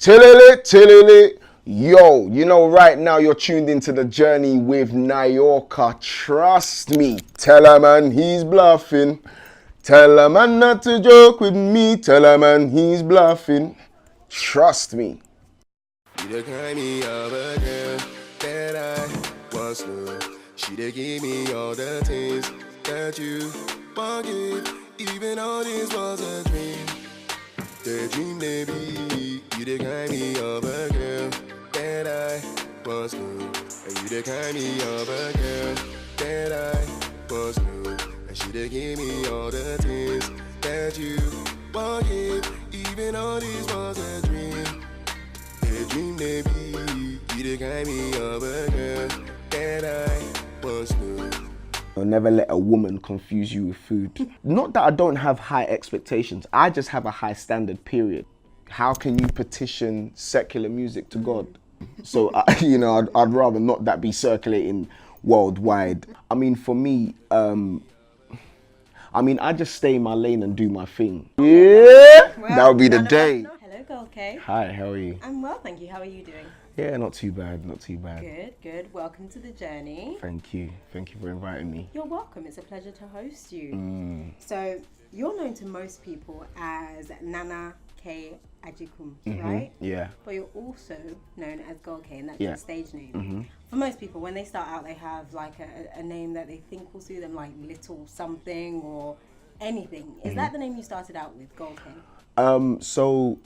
Tilili. Yo, you know right now you're tuned into The Journey with Nayoka. Trust me. Tell a man he's bluffing. Tell a man not to joke with me. Tell a man he's bluffing. Trust me. You the kind of a girl that I once knew. She dey give me all the things that you forget. Even all this was a dream. The dream they be. You the kind of a girl that I once knew. And you the kind of a girl that I once knew. And she dey give me all the things that you forget. Even all this was a dream. The dream they be. You the kind of a girl that I once knew. I'll never let a woman confuse you with food. Not that I don't have high expectations. I just have a high standard, period. How can you petition secular music to God? So, I'd rather not that be circulating worldwide. I mean, for me, I just stay in my lane and do my thing. Yeah, well, that would be the day. Hello, GoldKay. Hi, how are you? I'm well, thank you. How are you doing? Yeah, not too bad, not too bad. Good. Welcome to The Journey. Thank you for inviting me. You're welcome. It's a pleasure to host you. So, you're known to most people as Nayoka Ajikum, right? Yeah. But you're also known as GoldKay, and that's your stage name. For most people, when they start out, they have like a name that they think will suit them, like Little Something or anything. Is that the name you started out with, GoldKay? So,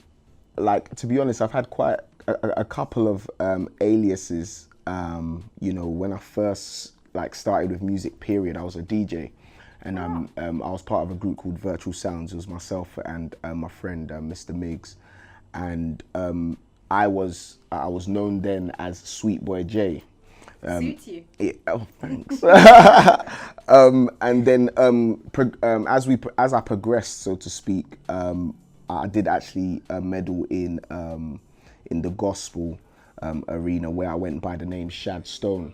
like, to be honest, I've had quite a couple of aliases. When I first started with music, period, I was a DJ. And I was part of a group called Virtual Sounds. It was myself and my friend, Mr. Miggs. And I was known then as Sweet Boy J. Suits you. Thanks. And then as I progressed, so to speak, I did actually medal in the gospel arena, where I went by the name Shad Stone.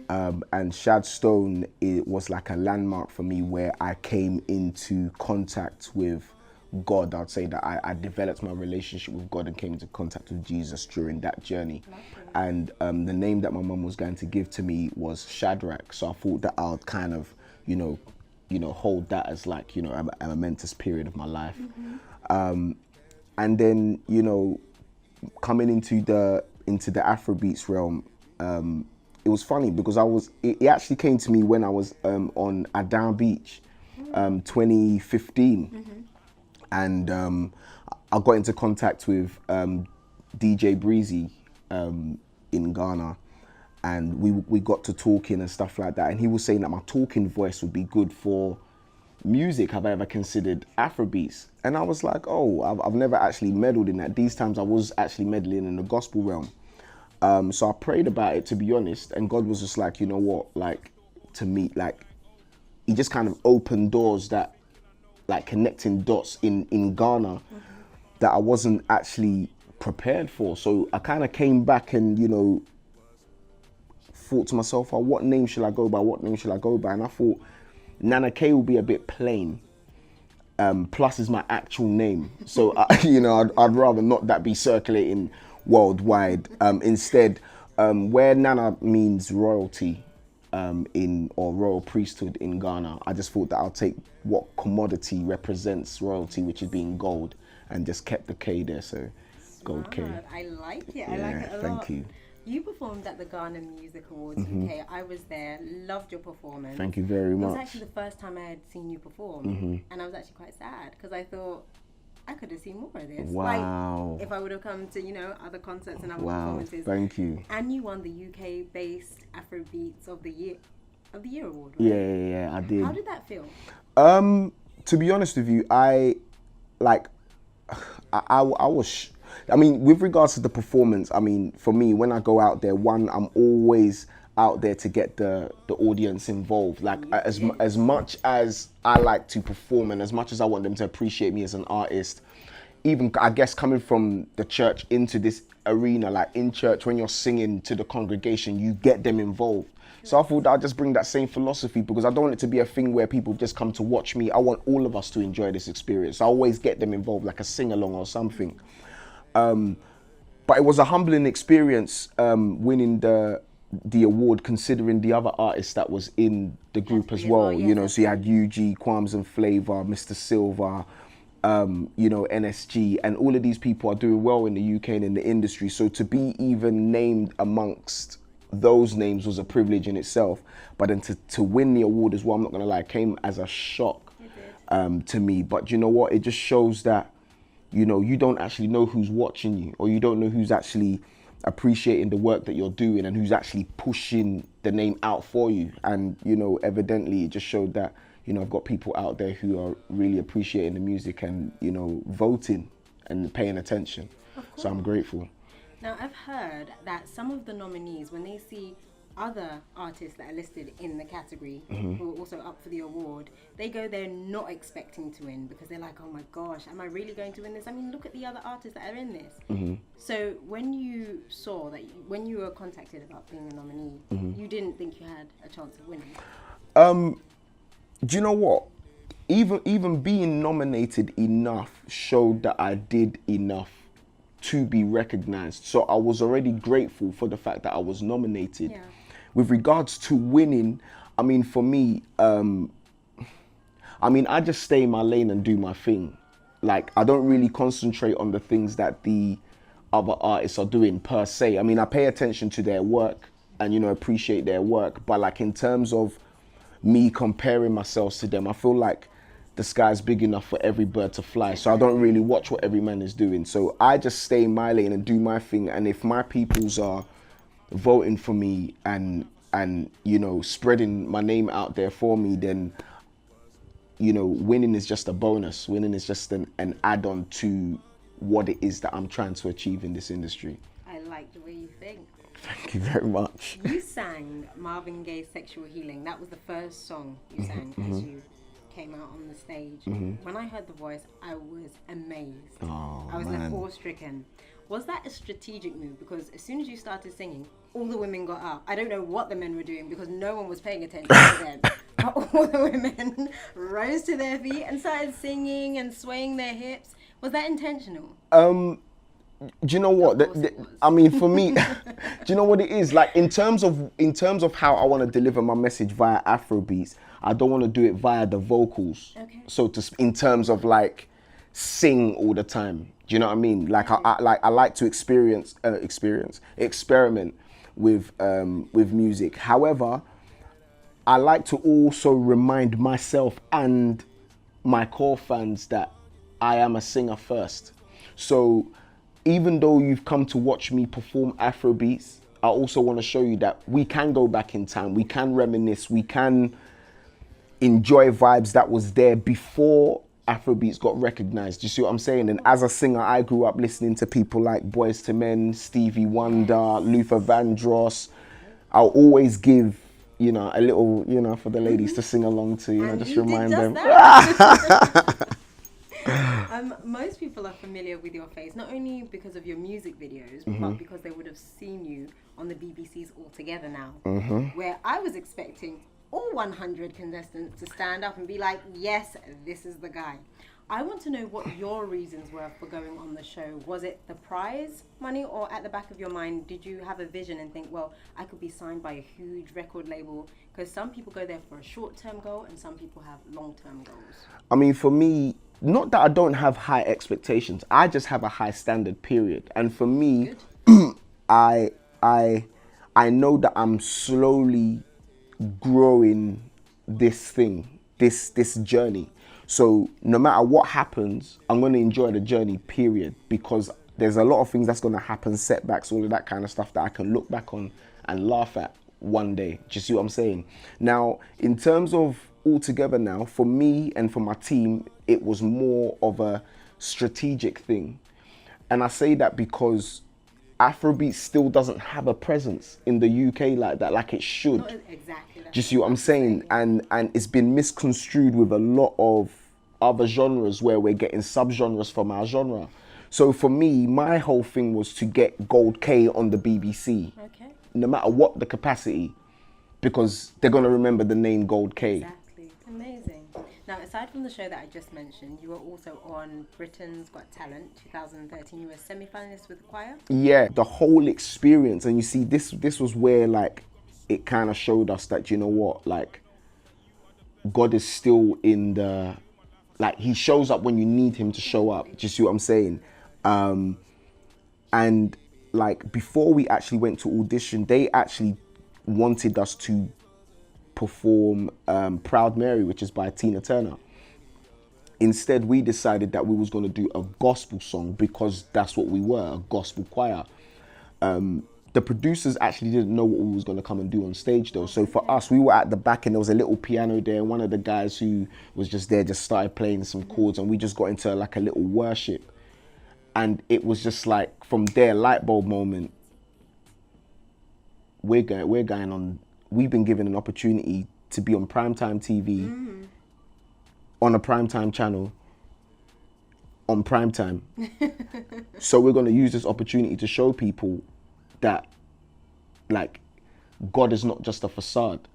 And Shad Stone, it was like a landmark for me where I came into contact with God. I'd say that I developed my relationship with God and came into contact with Jesus during that journey. And the name that my mum was going to give to me was Shadrach. So I thought that I would kind of, hold that as like, a momentous period of my life. And then, coming into the Afrobeats realm, it was funny because it actually came to me when I was on Adan Beach, 2015. And I got into contact with DJ Breezy in Ghana, and we got to talking and stuff like that. And he was saying that my talking voice would be good for music. Have I ever considered Afrobeats? And I was like, oh, I've never actually meddled in that. These times I was actually meddling in the gospel realm. So I prayed about it, to be honest, and God was just like, you know what, like, to me, like, he just kind of opened doors that, like, connecting dots in Ghana that I wasn't actually prepared for. So I kind of came back and, thought to myself, oh, what name should I go by? And I thought Nana K will be a bit plain. Plus is my actual name. So, I'd rather not that be circulating worldwide. Instead, where Nana means royalty or royal priesthood in Ghana, I just thought that I'll take what commodity represents royalty, which is being gold, and just kept the K there. So GoldKay. I like it. Yeah, I like it a lot. thank you. You performed at the Ghana Music Awards UK. I was there, loved your performance. Thank you very much. It was actually the first time I had seen you perform, and I was actually quite sad because I thought I could have seen more of this. Wow. Like, if I would have come to, other concerts and other performances. Thank you. And you won the UK-based Afrobeats of the Year award, right? Yeah, I did. How did that feel? To be honest with you, I was, with regards to the performance, for me, when I go out there, I'm always out there to get the audience involved. Like, as much as I like to perform and as much as I want them to appreciate me as an artist, even, I guess, coming from the church into this arena, like in church, when you're singing to the congregation, you get them involved. So I thought I'd just bring that same philosophy, because I don't want it to be a thing where people just come to watch me. I want all of us to enjoy this experience. I always get them involved, like a sing-along or something. But it was a humbling experience winning the award, considering the other artists that was in the group as well. Yeah, You know, so you had UG, Qualms and Flavor, Mr. Silver, you know, NSG, and all of these people are doing well in the UK and in the industry. So to be even named amongst those names was a privilege in itself. But then to win the award as well, I'm not gonna lie, came as a shock to me. But you know what? It just shows that, you know, you don't actually know who's watching you, or you don't know who's actually appreciating the work that you're doing and who's actually pushing the name out for you. And, you know, evidently it just showed that, you know, I've got people out there who are really appreciating the music and, you know, voting and paying attention. So I'm grateful. Now, I've heard that some of the nominees, when they see other artists that are listed in the category who are also up for the award, they go there not expecting to win because they're like, oh my gosh, am I really going to win this? I mean, look at the other artists that are in this. So when you saw that, when you were contacted about being a nominee, you didn't think you had a chance of winning? Do you know what? Even being nominated enough showed that I did enough to be recognized. So I was already grateful for the fact that I was nominated. Yeah. With regards to winning, I mean, for me, I just stay in my lane and do my thing. Like, I don't really concentrate on the things that the other artists are doing per se. I mean, I pay attention to their work and, you know, appreciate their work. But like in terms of me comparing myself to them, I feel like the sky's big enough for every bird to fly. So I don't really watch what every man is doing. So I just stay in my lane and do my thing. And if my peoples are voting for me and you know, spreading my name out there for me, then, you know, winning is just a bonus. Winning is just an add-on to what it is that I'm trying to achieve in this industry. I like the way you think. Thank you very much. You sang Marvin Gaye's Sexual Healing. That was the first song you sang as you came out on the stage. When I heard the voice, I was amazed. Oh, I was man. like awe-stricken. Was that a strategic move? Because as soon as you started singing, all the women got up. I don't know what the men were doing because no one was paying attention to them. But all the women rose to their feet and started singing and swaying their hips. Was that intentional? Do you know what? I mean, for me, do you know what it is? Like in terms of how I want to deliver my message via Afrobeats, I don't want to do it via the vocals. Okay. So in terms of like sing all the time. Do you know what I mean? Like I like to experiment with music. However, I like to also remind myself and my core fans that I am a singer first. So even though you've come to watch me perform Afrobeats, I also want to show you that we can go back in time, we can reminisce, we can enjoy vibes that was there before Afrobeats got recognized. Do you see what I'm saying? And as a singer, I grew up listening to people like Boyz II Men, Stevie Wonder, Luther Vandross. I'll always give, you know, a little, you know, for the ladies to sing along to, you know, just remind them. Most people are familiar with your face, not only because of your music videos, but because they would have seen you on the BBC's All Together Now, where I was expecting all 100 contestants to stand up and be like, yes, this is the guy. I want to know what your reasons were for going on the show. Was it the prize money, or at the back of your mind, did you have a vision and think, well, I could be signed by a huge record label? Because some people go there for a short-term goal and some people have long-term goals. I mean, for me, not that I don't have high expectations. I just have a high standard, period. And for me, I know that I'm slowly growing this thing, this journey. So no matter what happens, I'm going to enjoy the journey, period, because there's a lot of things that's going to happen, setbacks, all of that kind of stuff that I can look back on and laugh at one day. Do you see what I'm saying? Now, in terms of All Together Now, for me and for my team, it was more of a strategic thing. And I say that because Afrobeat still doesn't have a presence in the UK like that, like it should. Not exactly. Do you see what I'm saying? And it's been misconstrued with a lot of other genres where we're getting subgenres from our genre. So for me, my whole thing was to get GoldKay on the BBC, no matter what the capacity, because they're going to remember the name GoldKay. Exactly. Amazing. Now, aside from the show that I just mentioned, you were also on Britain's Got Talent 2013. You were semi-finalist with the choir. Yeah, the whole experience, and you see, this was where like it kind of showed us that, you know what, like God is still in the, like he shows up when you need him to show up. Do you see what I'm saying? And like before we actually went to audition, they actually wanted us to perform Proud Mary, which is by Tina Turner. Instead, we decided that we was going to do a gospel song because that's what we were, a gospel choir. The producers actually didn't know what we was going to come and do on stage though. So for us, we were at the back and there was a little piano there. One of the guys who was just there just started playing some chords and we just got into like a little worship. And it was just like, from there, light bulb moment, we've been given an opportunity to be on primetime TV, on a primetime channel, on primetime. So we're going to use this opportunity to show people that like God is not just a facade.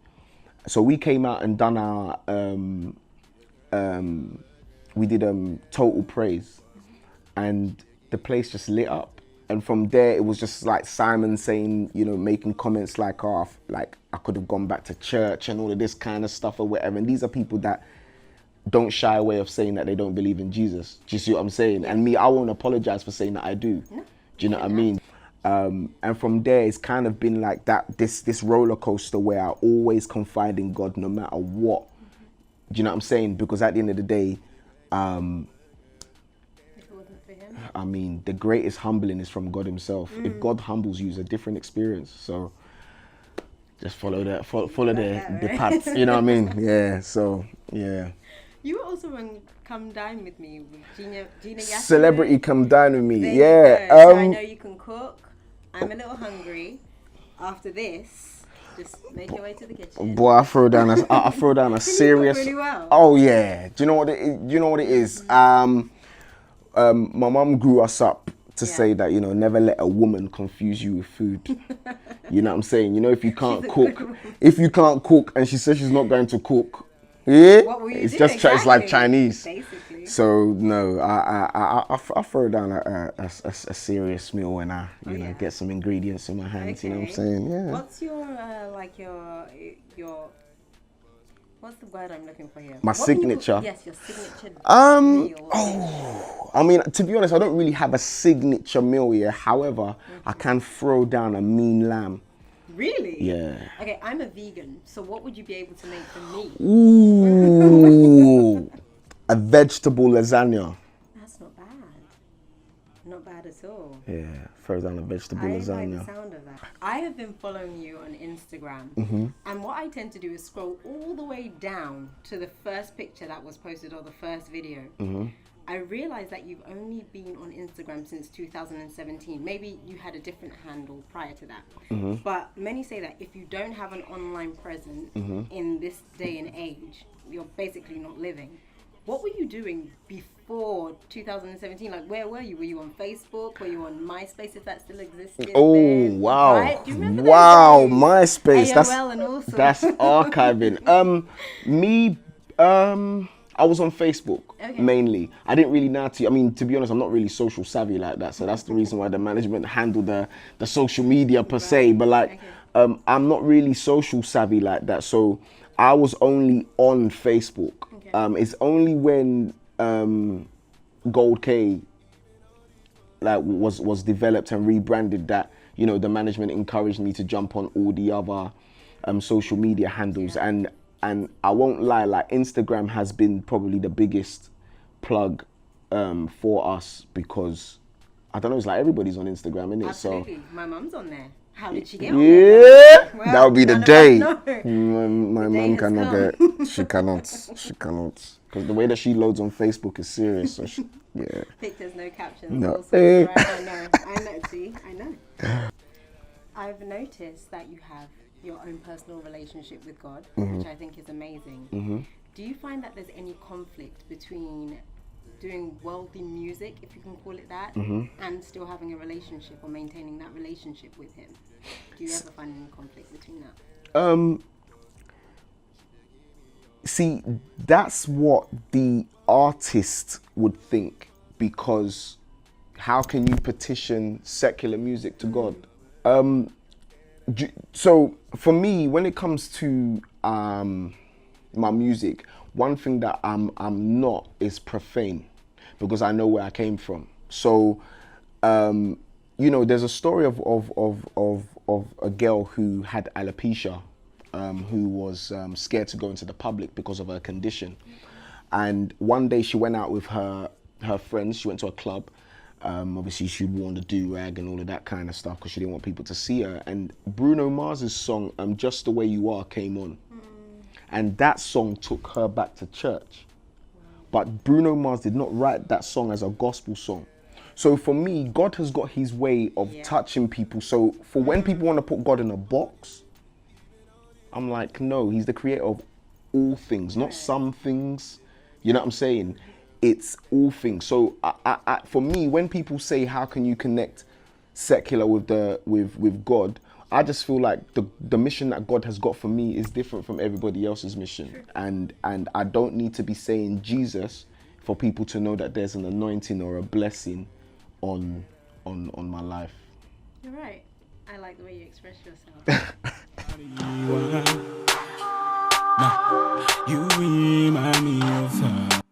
So we came out and done our we did Total Praise, and the place just lit up. And from there it was just like Simon saying, you know, making comments like, oh, like I could have gone back to church and all of this kind of stuff or whatever. And these are people that don't shy away of saying that they don't believe in Jesus. Do you see what I'm saying? And me, I won't apologize for saying that I do. No. Do you know what I mean? And from there, it's kind of been like that, this roller coaster where I always confide in God no matter what. Do you know what I'm saying? Because at the end of the day, If it wasn't for him, I mean, the greatest humbling is from God himself. If God humbles you, it's a different experience. So just follow the path. You know what I mean? Yeah. So yeah. You were also on Come Dine With Me with Gina Yassine. Celebrity Come Dine With Me. There Yeah. you go. So I know you can cook. I'm a little hungry. After this, just make your way to the kitchen. Boy, I throw down a serious. Really well. Oh yeah. Do you know what it is? Do you know what it is? My mum grew us up to say that, you know, never let a woman confuse you with food. You know what I'm saying? You know, if you can't cook and she says she's not going to cook, yeah, What will you it's do? just it's like Exactly. Chinese. Basically. So no, I throw down a serious meal when I get some ingredients in my hands. Okay. You know what I'm saying? Yeah. What's your what's the word I'm looking for here? My signature. Yes, your signature meal. I mean, to be honest, I don't really have a signature meal here. However, I can throw down a mean lamb. Really? Yeah. Okay, I'm a vegan, so what would you be able to make for me? Ooh, a vegetable lasagna. That's not bad. Not bad at all. Yeah, throw down a vegetable I lasagna. like the sound of that. I have been following you on Instagram, and what I tend to do is scroll all the way down to the first picture that was posted or the first video. I realized that you've only been on Instagram since 2017. Maybe you had a different handle prior to that. But many say that if you don't have an online presence in this day and age, you're basically not living. What were you doing before 2017? Like, where were you? Were you on Facebook? Were you on MySpace, if that still existed? Oh, then? wow. Right? Do you remember Wow, those days? MySpace. AOL and all sorts. That's archiving. I was on Facebook mainly. I didn't really know to be honest, I'm not really social savvy like that. So that's the reason why the management handled the social media per se. But like, I'm not really social savvy like that. So I was only on Facebook. It's only when GoldKay like was developed and rebranded that, you know, the management encouraged me to jump on all the other social media handles. And I won't lie, like Instagram has been probably the biggest plug for us, because I don't know, it's like everybody's on Instagram, isn't it? Absolutely. So my mum's on there. How did she get on there? yeah, Well, that would be the none of day. us know. My The day mum has cannot come. get. She cannot. Because the way that she loads on Facebook is serious. So yeah. Pictures, no captions. No. all sorts, right? I know. See, I know. I've noticed that you have your own personal relationship with God, which I think is amazing. Do you find that there's any conflict between doing worldly music, if you can call it that, and still having a relationship or maintaining that relationship with Him? Do you ever find any conflict between that? See, that's what the artist would think, because how can you petition secular music to God? So for me, when it comes to my music, one thing that I'm not is profane, because I know where I came from. So you know, there's a story of a girl who had alopecia, who was scared to go into the public because of her condition. And one day she went out with her friends. She went to a club. Obviously she wore the do-rag and all of that kind of stuff because she didn't want people to see her. And Bruno Mars's song, Just the Way You Are, came on. And that song took her back to church. But Bruno Mars did not write that song as a gospel song. So for me, God has got his way of touching people. So for when people want to put God in a box, I'm like, no, he's the creator of all things, not some things. You know what I'm saying? It's all things. So for me, when people say, how can you connect secular with God, I just feel like the mission that God has got for me is different from everybody else's mission. And I don't need to be saying Jesus for people to know that there's an anointing or a blessing on my life. You're right. I like the way you express yourself. You remind me of her.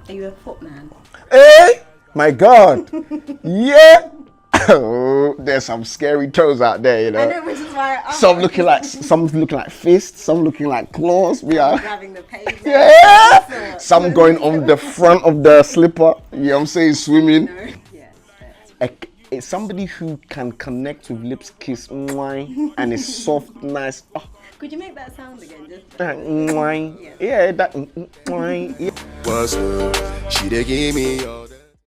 Are you a footman? Hey, my God. Yeah. Oh, there's some scary toes out there, you know. I know, which is why some looking like fists, some looking like claws. We are grabbing the pavement. Yeah. Some going on the front of the slipper. You know what I'm saying? Swimming. No. Yes. It's somebody who can connect with lips, kiss, mwah, and it's soft, nice. Oh. Could you make that sound again? Just Mwah. Yeah, that mwah. Yeah. What's up? She dey give me all